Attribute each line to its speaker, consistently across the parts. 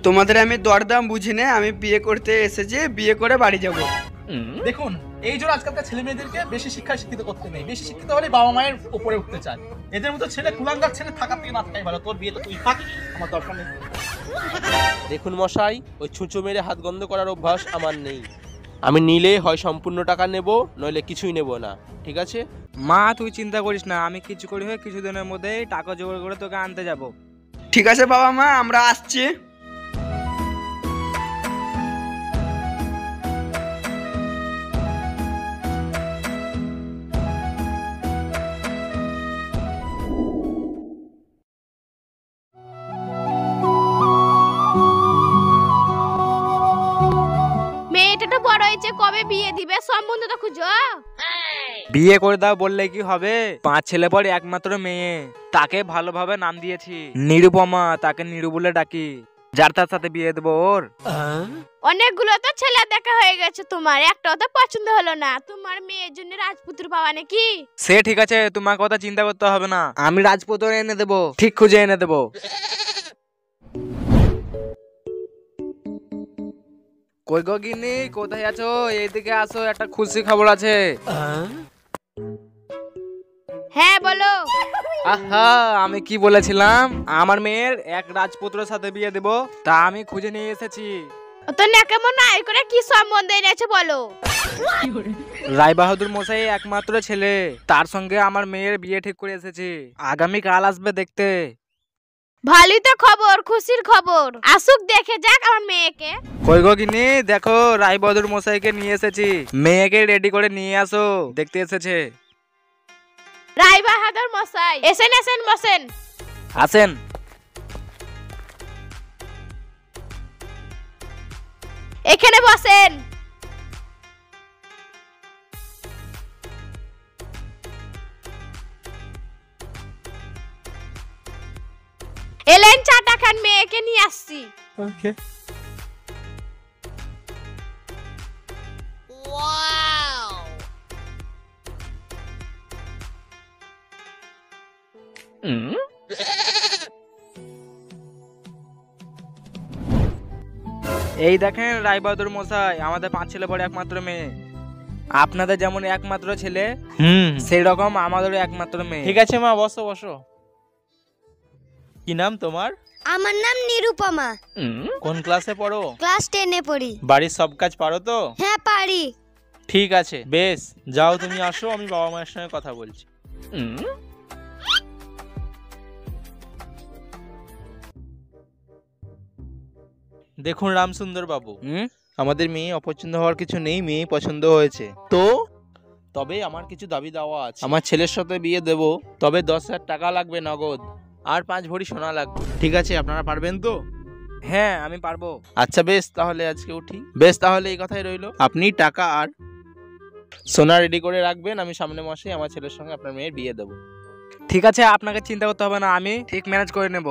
Speaker 1: তোমাদের আমি দরদাম বুঝি না, আমি বিয়ে করতে এসেছি, বিয়ে করে বাড়ি যাব।
Speaker 2: দেখুন, এই জন্য আজকালকার ছেলে মেয়েদেরকে বেশি শিক্ষায় শিক্ষিত করতে নেই। বেশি শিক্ষিত হলে বাবা মায়ের উপরে উঠতে চায়। এদের মতো ছেলে কুলাঙ্গার ছেলে থাকার থেকে না থাকাই ভালো। তোর বিয়ে তো তুই থাক, আমার দরকার নেই।
Speaker 3: দেখুন মশাই, ওই ছুঁচো মেরে হাত গন্ধ করার অভ্যাস আমার নেই। আমি নিলে হয় সম্পূর্ণ টাকা নেব, নইলে কিছুই নেব না, ঠিক আছে?
Speaker 4: মা তুই চিন্তা করিস না, আমি কিছু করি হয় কিছুদিনের মধ্যেই টাকা জোগাড় করে তোকে আনতে যাব।
Speaker 1: ঠিক আছে বাবা মা, আমরা আসছি।
Speaker 5: মেয়েটা তো বড় হয়েছে, কবে বিয়ে দিবে? সম্বন্ধ তো খুঁজো।
Speaker 4: বিয়ে করে দাও বললে কি হবে? 5 ছেলে পর একমাত্র মেয়ে, তাকে ভালোভাবে নাম দিয়েছি নিরুপমা, তাকে নিরু বলে ডাকি। যার তার সাথে বিয়ে দেবো ওর।
Speaker 5: অনেকগুলো তো ছেলে দেখা হয়ে গেছে, তোমার একটাও তো পছন্দ হলো না। তোমার মেয়ের জন্য রাজপুত্র পাওয়া নাকি?
Speaker 4: সে ঠিক আছে, তোমার কথা চিন্তা করতে হবে না, আমি রাজপুত্র এনে দেবো, ঠিক খুঁজে এনে দেবো। কই গো গিন্নি, কোথায় আছো? এইদিকে আসো, একটা খুশি খবর আছে।
Speaker 5: হ্যাঁ বলো।
Speaker 4: আহা, আমি কি বলেছিলাম? আমার মেয়ের এক রাজপুত্রের সাথে বিয়ে দেব, তা আমি খুঁজে নিয়ে এসেছি।
Speaker 5: তো না কেমন নাই করে কি সম্বন্ধ এনেছে বলো।
Speaker 4: রায় বাহাদুর মশাই একমাত্র ছেলে, তার সঙ্গে আমার মেয়ের বিয়ে ঠিক করে এসেছি, আগামী কাল আসবে দেখতে।
Speaker 5: ভালোই তো খবর, খুশির খবর। আসুক দেখে যাক আমার মেয়েকে।
Speaker 4: কই গো গিন্নি, দেখো রায় বাহাদুর মশাইকে নিয়ে এসেছি, মেয়েকে রেডি করে নিয়ে আসো, দেখতে এসেছে।
Speaker 5: রায় বাহাদুর মশাই এসেন, এসেন বসেন।
Speaker 4: আসেন।
Speaker 5: এখানে বসেন। এলেন চাটা খান, মেয়েকে নিয়ে আসছি।
Speaker 2: ওকে।
Speaker 4: এই দেখেন রায় বাহাদুর মশাই, আমাদের 5 ছেলে পরে একমাত্র মেয়ে। আপনাদের যেমন একমাত্র ছেলে, সেই রকম আমাদেরও একমাত্র মেয়ে।
Speaker 3: ঠিক আছে মা, বসো বসো। কি নাম তোমার?
Speaker 6: আমার নাম নিরুপমা।
Speaker 3: কোন ক্লাসে পড়ো?
Speaker 6: ক্লাস 10 এ পড়ি।
Speaker 3: বাড়ির সব কাজ পারো তো?
Speaker 6: হ্যাঁ পারি।
Speaker 3: ঠিক আছে, বেশ, যাও তুমি আসো, আমি বাবা মায়ের সঙ্গে কথা বলছি। দেখুন রামসুন্দর বাবু, আমাদের মেয়ে অপছন্দ হওয়ার কিছু নেই, মেয়ে পছন্দ হয়েছে তো। তবে আমার কিছু দাবি দাওয়া আছে। আমার ছেলের সাথে বিয়ে দেব, তবে 10,000 টাকা লাগবে নগদ, আর 5 ভরি সোনা লাগবে। ঠিক আছে, আপনারা পারবেন তো?
Speaker 4: হ্যাঁ আমি পারবো।
Speaker 3: আচ্ছা বেশ, তাহলে আজকে উঠি। বেশ, তাহলে এই কথাই রইলো, আপনি টাকা আর সোনা রেডি করে রাখবেন, আমি সামনে মাসে আমার ছেলের সঙ্গে আপনার মেয়ের বিয়ে দেবো।
Speaker 4: ঠিক আছে, আপনাকে চিন্তা করতে হবে না, আমি ঠিক ম্যানেজ করে নেব।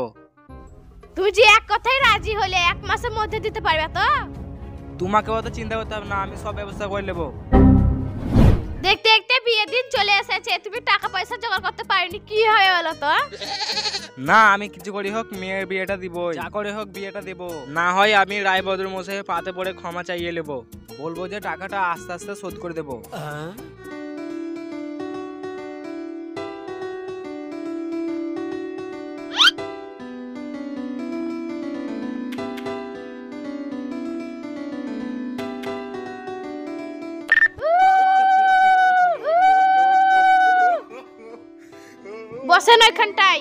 Speaker 5: তুমি যে এক কথাই রাজি হলে 1 মাসের মধ্যে দিতে পারবে তো?
Speaker 4: তোমাকে অত চিন্তা করতে হবে না, আমি সব ব্যবস্থা করে নেবো।
Speaker 5: দেখতে দেখতে বিয়ের দিন চলে এসেছে, তুমি টাকা পয়সা জোগাড় করতে পারোনি, কি হয় বলো তো?
Speaker 4: না, আমি কিছু করি হোক মেয়ের বিয়েটা দিব, যা করে হোক বিয়েটা দেব। না হয় আমি রায় বাহাদুর মশাই পাতে পড়ে ক্ষমা চাইয়ে নেব, বলবো যে টাকাটা আস্তে আস্তে শোধ করে দেবো।
Speaker 5: বসেন ওইখানটায়।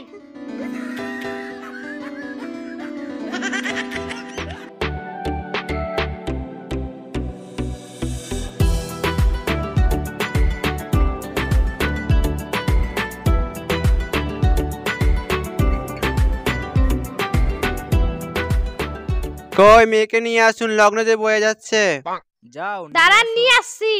Speaker 1: কই মেয়েকে নিয়ে আসুন, লগ্ন যে বয়ে যাচ্ছে।
Speaker 4: যাও
Speaker 5: দাঁড়ান, নিয়ে আসছি।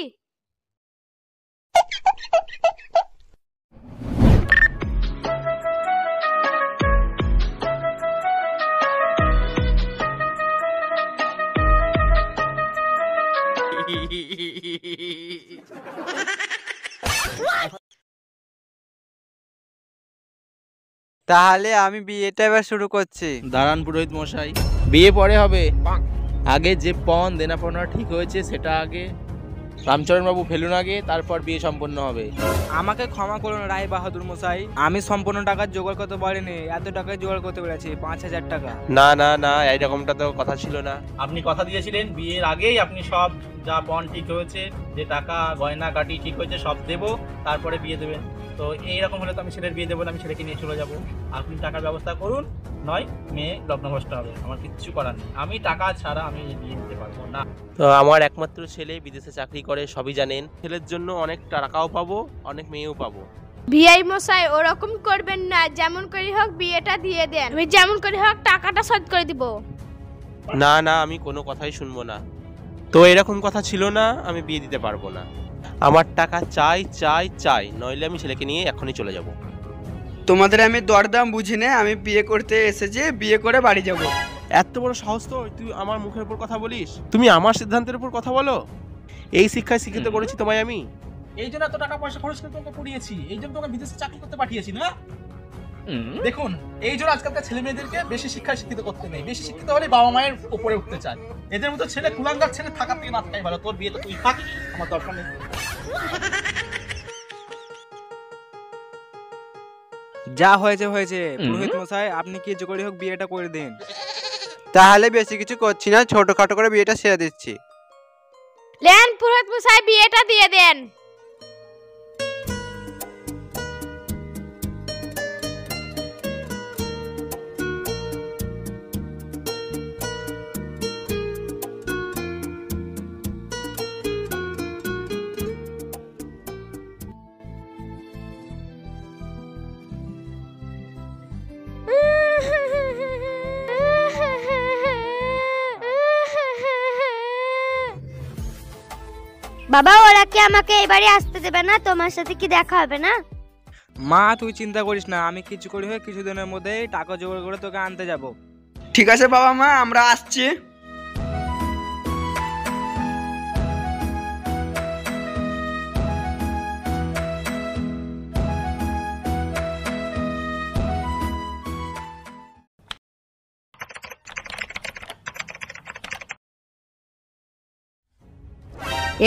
Speaker 1: তাহলে আমি বিয়েটা এবার শুরু করছি।
Speaker 3: দাঁড়ান পুরোহিত মশাই, বিয়ে পরে হবে, আগে যে পণ দেনা পাওনা ঠিক হয়েছে সেটা আগে রামচরণ বাবু ফেলুন আগে, তারপর বিয়ে সম্পন্ন হবে।
Speaker 4: আমাকে ক্ষমা করুন রায় বাহাদুর মশাই, আমি সম্পূর্ণ টাকা জোগাড় করতে পারিনি, এত টাকা জোগাড় করতে পেরেছি 5,000 টাকা।
Speaker 3: না না না, এইরকমটা তো কথা ছিল না।
Speaker 2: আপনি কথা দিয়েছিলেন বিয়ের আগেই আপনি সব যা পণ ঠিক হয়েছে, যে টাকা গয়না গাটি ঠিক হয়েছে সব দেবো, তারপরে বিয়ে দেবেন। তো এইরকম হলে তো আমি ছেলের বিয়ে দেবো না, আমি ছেলেকে নিয়ে চলে যাব। আপনি টাকার ব্যবস্থা করুন, নয় মেয়ে লগ্নভ্রষ্ট হবে। আমার কিচ্ছু করার নেই, আমি টাকা ছাড়া আমি বিয়ে দিতে পারবো না।
Speaker 3: তো আমার একমাত্র ছেলে বিদেশে চাকরি করে, সবই জানেন। ছেলের জন্য অনেক টাকাও পাবো, অনেক মেয়েও পাবো।
Speaker 5: বিআই মশাই ওরকম করবেন না, যেমন করে হোক বিয়েটা দিয়ে দেন, আমি যেমন করে হোক টাকাটা শোধ করে দিব।
Speaker 3: না না, আমি কোনো কথাই শুনবো না। তো এরকম কথা ছিল না, আমি বিয়ে দিতে পারবো না। আমার টাকা চাই চাই চাই, নইলে আমি ছেলেকে নিয়ে এখনই চলে যাব।
Speaker 1: তোমাদের আমি দরদাম বুঝি না, আমি বিয়ে করতে এসেছি, বিয়ে করে বাড়ি যাব।
Speaker 3: এত বড় সাহস তো, তুই আমার মুখের উপর কথা বলিস? তুমি আমার সিদ্ধান্তের উপর কথা বলো? এই শিক্ষায় শিক্ষিত করেছি তোমায় আমি।
Speaker 2: এই জন্য এত টাকা পয়সা খরচ করে তোমাকে পড়িয়েছি, এই জন্য তোমাকে বিদেশে চাকরি করতে পাঠিয়েছি না। দেখুন, এই জন্য আজকালকার ছেলে মেয়েদেরকে বেশি শিক্ষায় শিক্ষিত করতে নেই। বেশি শিক্ষিত হলে বাবা মায়ের উপরে উঠতে চায়। এদের মতো ছেলে কুলাঙ্গার ছেলে থাকার থেকে না থাকাই ভালো। তোর বিয়ে তো তুই থাকি, আমার দরকার নেই।
Speaker 4: যা হয়েছে হয়েছে, পুরোহিত মশাই আপনি কিছু করে হোক বিয়েটা করে দিন।
Speaker 1: তাহলে বেশি কিছু করছি না, ছোটখাটো করে বিয়েটা সেরে দিচ্ছি।
Speaker 5: লেন পুরোহিত মশাই বিয়েটা দিয়ে দেন।
Speaker 6: বাবা ওরা কি আমাকে এবারে আসতে দেবে না? তোমার সাথে কি দেখা হবে না?
Speaker 4: মা তুই চিন্তা করিস না, আমি কিছু করে হোক কিছুদিনের মধ্যেই টাকা জোগাড় করে তোকে আনতে যাব।
Speaker 1: ঠিক আছে বাবা মা, আমরা আসছি।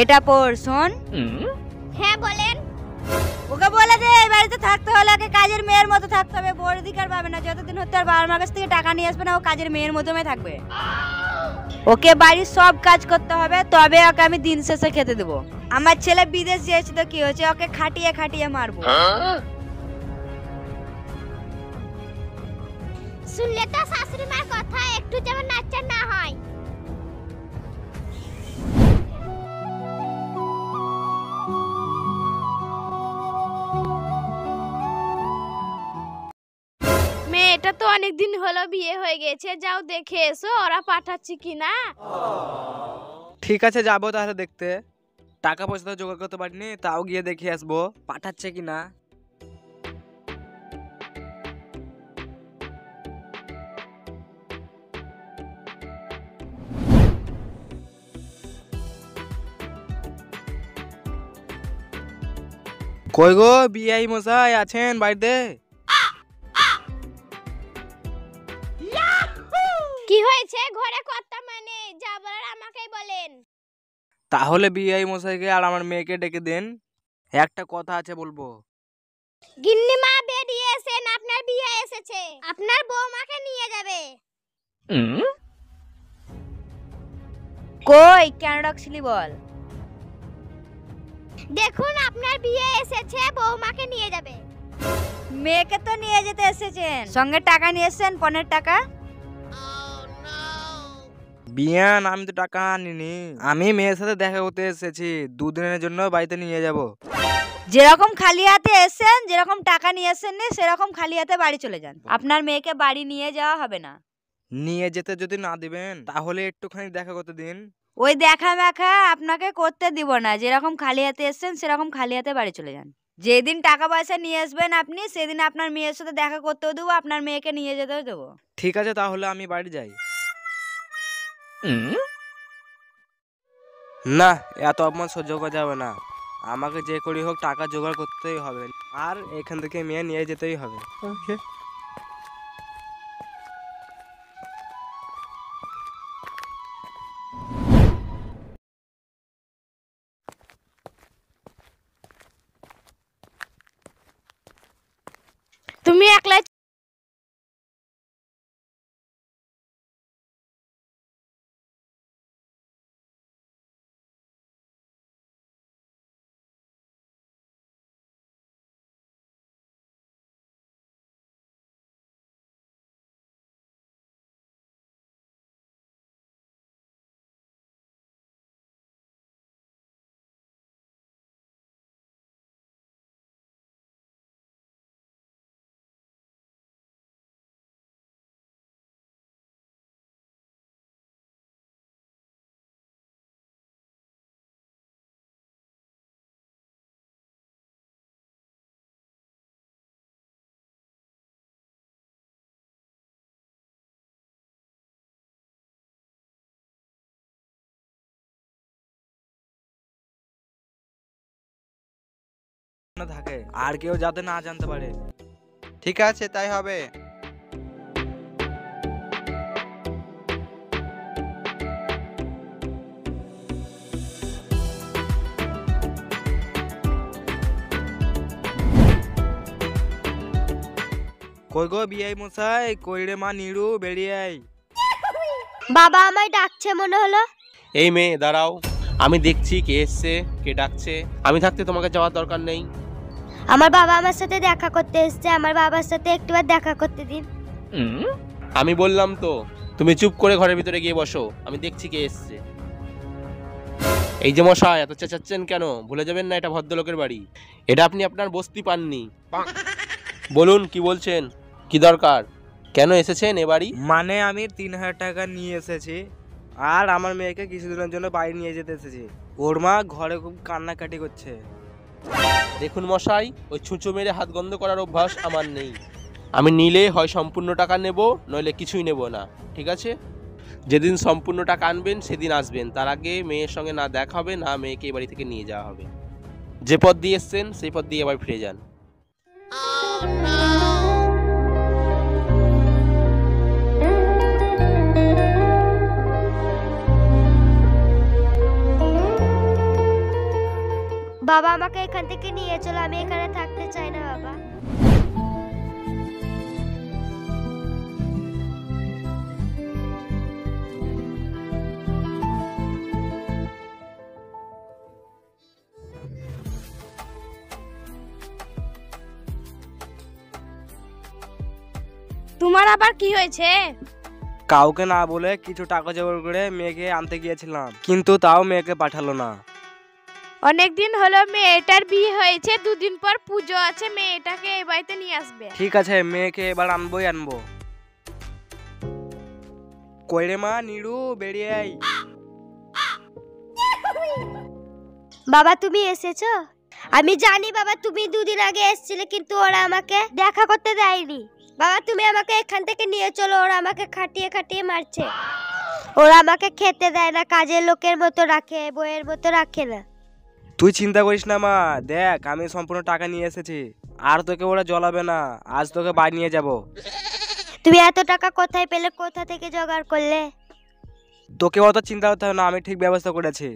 Speaker 7: এটা পড় শোন।
Speaker 5: হ্যাঁ বলেন।
Speaker 7: ওকে বলে দে এই বাড়িতে থাকতে হলে ওকে কাজের মেয়ের মতো থাকতে হবে, বড় অধিকার পাবে না। যতদিন হতে আর বাবার মার কাছ থেকে টাকা নিয়ে আসবে না, ও কাজের মেয়ের মতোই থাকবে। ওকে বাড়ির সব কাজ করতে হবে, তবে ওকে আমি দিন শেষে খেতে দেবো। আমার ছেলে বিদেশ গিয়েছে তো কি হয়েছে, ওকে খাটিয়ে খাটিয়ে মারবো।
Speaker 5: শুনলে তো শাশুড়ি মার কথা, একটু যেমন নাচা না হয়। মেয়েটা তো অনেকদিন হলো বিয়ে হয়ে গেছে, যাও দেখে এসো ওরা পাঠাচ্ছে কিনা।
Speaker 4: ঠিক আছে যাবো তাহলে দেখতে। টাকা পয়সা তো জোগাড় করতে পারিনি, তাও গিয়ে দেখে আসবো পাঠাচ্ছে কিনা। কই গো বিআই মশাই আছেন বাড়িতে?
Speaker 5: কি হয়েছে? ঘরে কর্তা মানে যা বলার আমাকেই বলেন।
Speaker 4: তাহলে বিআই মশাইকে আর আমার মেয়েকে ডেকে দেন, একটা কথা আছে বলবো।
Speaker 5: গিন্নিমা বেরিয়ে এসেন, আপনার বিয়ে এসেছে, আপনার বৌমাকে নিয়ে যাবে।
Speaker 7: কই কেন ডাকছিলি বল?
Speaker 5: দেখুন আপনার বিয়ে এসেছে, বৌমাকে নিয়ে যাবে।
Speaker 7: মেয়েকে তো নিয়ে যেতে এসেছেন, সঙ্গে টাকা নিয়ে এসেছেন, পনের টাকা।
Speaker 4: বিয়ান আমি তো টাকা আনিনি, আমি মেয়ের সাথে দেখা করতে এসেছি, দুদিনের জন্য বাড়িতে নিয়ে যাব।
Speaker 7: যেরকম খালি হাতে এসেছেন, যেরকম টাকা নিয়ে এসেছেন নি, সেরকম খালি হাতে বাড়ি চলে যান। আপনার মেয়েকে বাড়ি নিয়ে যাওয়া হবে না।
Speaker 4: নিয়ে যেতে যদি না দিবেন তাহলে একটুখানি দেখা করতে দিন।
Speaker 7: ওই দেখা মেখা আপনাকে করতে দিব না, যেরকম খালি হাতে এসেছেন সেরকম খালি হাতে বাড়ি চলে যান। যেদিন টাকা পয়সা নিয়ে আসবেন আপনি, সেদিন আপনার মেয়ের সাথে দেখা করতেও দেবো, আপনার মেয়েকে নিয়ে যেতেও দেবো।
Speaker 4: ঠিক আছে তাহলে আমি বাড়ি যাই। না এত অপমান সহ্য করা যাবে না, আমাকে যে করি হোক টাকা জোগাড় করতেই হবে, আর এখান থেকে মেয়ে নিয়ে যেতেই হবে। সাবধানে থাকে, আর কেউ যাতে না জানতে পারে।
Speaker 8: ঠিক আছে, তাই হবে।
Speaker 4: কই গো বিআই মশাই, কই রে মা নিরু, বেরিয়ে আয়।
Speaker 6: বাবা আমায় ডাকছে মনে হলো।
Speaker 3: এই মেয়ে দাঁড়াও, আমি দেখছি কে এসছে, কে ডাকছে। আমি থাকতে তোমাকে যাওয়ার দরকার নেই।
Speaker 6: আমার বাবা আমার সাথে দেখা করতে এসছে, আমার বাবার সাথে একটুবার দেখা করতে দিন।
Speaker 3: আমি বললাম তো, তুমি চুপ করে ঘরের ভিতরে গিয়ে বসো, আমি দেখছি কে এসছে। এই যে মশাই, এত চেঁচাচ্ছেন কেন? ভুলে যাবেন না এটা ভদ্রলোকের বাড়ি, এটা আপনি আপনার বস্তি পাননি। বলুন কি বলছেন, কি দরকার, কেন এসেছেন এ বাড়ি?
Speaker 4: মানে আমি 3000 টাকা নিয়ে এসেছি, আর আমার মেয়েকে কিছুদিনের জন্য বাড়ি নিয়ে যেতে এসেছি। ওর মা ঘরে খুব কান্নাকাটি করছে।
Speaker 3: দেখুন মশাই, ওই ছুঁচো মেরে হাত গন্ধ করার অভ্যাস আমার নেই। আমি নিলে হয় সম্পূর্ণ টাকা নেব, নইলে কিছুই নেব না, ঠিক আছে? যেদিন সম্পূর্ণ টাকা আনবেন সেদিন আসবেন, তার আগে মেয়ের সঙ্গে না দেখা হবে, না মেয়েকে এই বাড়ি থেকে নিয়ে যাওয়া হবে। যে পথ দিয়ে এসছেন সেই পথ দিয়ে আবার ফিরে যান।
Speaker 6: বাবা আমাকে এখান থেকে নিয়ে চলো, আমি এখানে থাকতে চাই না বাবা।
Speaker 5: তোমার আবার কি হয়েছে?
Speaker 4: কাউকে না বলে কিছু টাকা জোগাড় করে মেয়েকে আনতে গিয়েছিলাম, কিন্তু তাও মেয়েকে পাঠালো না।
Speaker 5: অনেকদিন হলো মেয়েটার বিয়ে হয়েছে, দুদিন পর পুজো আছে, মেয়েটাকে এই বাড়িতে নিয়ে আসবে।
Speaker 4: ঠিক আছে, মেয়েকে এবার আনবোই আনবো। কই রে মা নিরু, বেরিয়ে আয়।
Speaker 6: বাবা তুমি এসেছো? আমি জানি বাবা, তুমি দুদিন আগে এসেছিলে, কিন্তু ওরা আমাকে দেখা করতে দেয়নি। বাবা তুমি আমাকে এখান থেকে নিয়ে চলো, ওরা আমাকে খাটিয়ে খাটিয়ে মারছে। ওরা আমাকে খেতে দেয় না, কাজের লোকের মতো রাখে, বইয়ের মতো রাখে না।
Speaker 4: তুই চিন্তা করিস না মা, দেখ আমি সম্পূর্ণ টাকা নিয়ে এসেছি, আর তোকে ওরা জ্বলাবে না। আজ তোকে বাড়ি নিয়ে যাব।
Speaker 6: তুমি এত টাকা কোথায় পেলে, কোথা থেকে জোগাড় করলে?
Speaker 4: তোকে অত চিন্তা করতে হবে না, আমি ঠিক ব্যবস্থা করেছি।